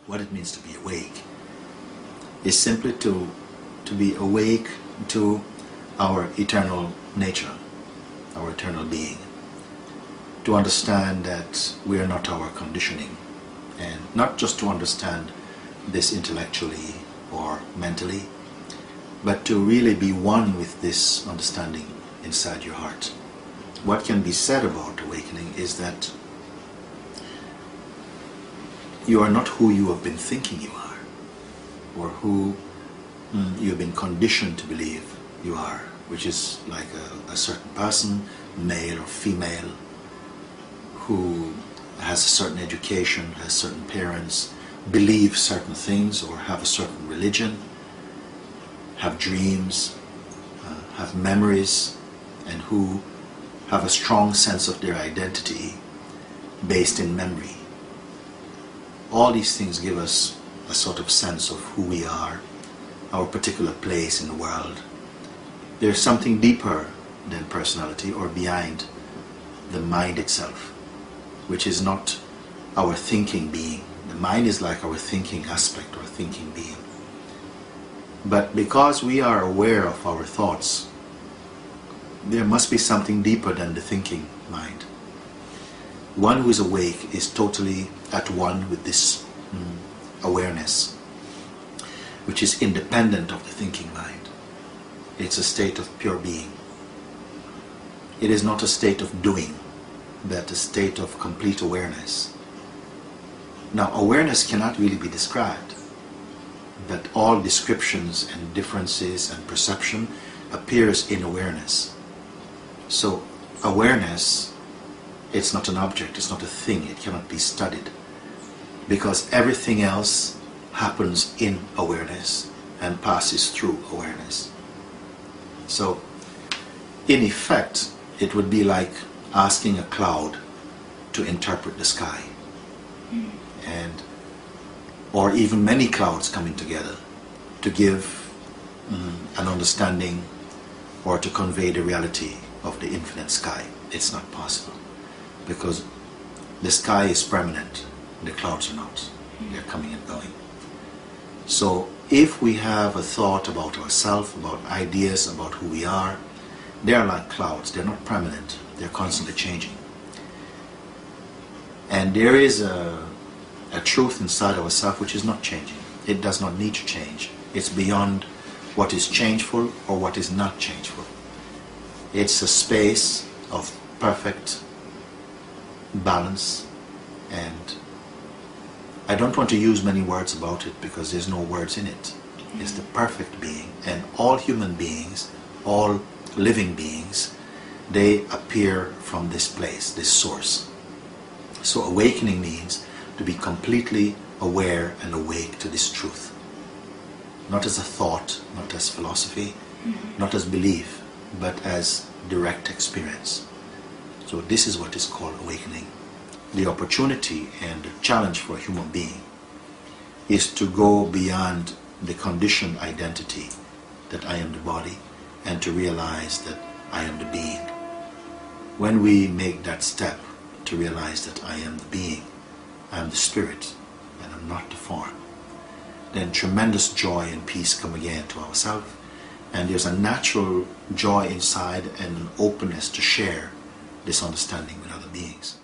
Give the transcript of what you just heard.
what it means to be awake, is simply to be awake to our eternal nature, our eternal being. To understand that we are not our conditioning, and not just to understand this intellectually or mentally, but to really be one with this understanding inside your heart. What can be said about awakening is that you are not who you have been thinking you are, or who you have been conditioned to believe you are, which is like a certain person, male or female, who has a certain education, has certain parents, believes certain things, or have a certain religion, have dreams, have memories, and who have a strong sense of their identity based in memory. All these things give us a sort of sense of who we are, our particular place in the world. There's something deeper than personality or behind the mind itself, which is not our thinking being. The mind is like our thinking aspect or thinking being. But because we are aware of our thoughts, there must be something deeper than the thinking mind. One who is awake is totally at one with this awareness, which is independent of the thinking mind. It's a state of pure being. It is not a state of doing, but a state of complete awareness. Now, awareness cannot really be described, but all descriptions and differences and perception appears in awareness. So awareness, it's not an object, it's not a thing, it cannot be studied, because everything else happens in awareness and passes through awareness. So in effect, it would be like asking a cloud to interpret the sky, or even many clouds coming together to give an understanding or to convey the reality of the infinite sky. It's not possible, because the sky is permanent, the clouds are not. They're coming and going. So if we have a thought about ourselves, about ideas about who we are, they are like clouds. They're not permanent. They're constantly changing. And there is a truth inside ourselves which is not changing. It does not need to change. It's beyond what is changeful or what is not changeful. It's a space of perfect balance, and I don't want to use many words about it because there's no words in it. It's the perfect being, and all human beings, all living beings, they appear from this place, this source. So awakening means to be completely aware and awake to this truth. Not as a thought, not as philosophy, not as belief, but as direct experience. So this is what is called awakening. The opportunity and the challenge for a human being is to go beyond the conditioned identity that I am the body, and to realize that I am the being. When we make that step to realize that I am the being, I am the spirit, and I'm not the form, then tremendous joy and peace come again to ourselves, and there's a natural joy inside and an openness to share this understanding with other beings.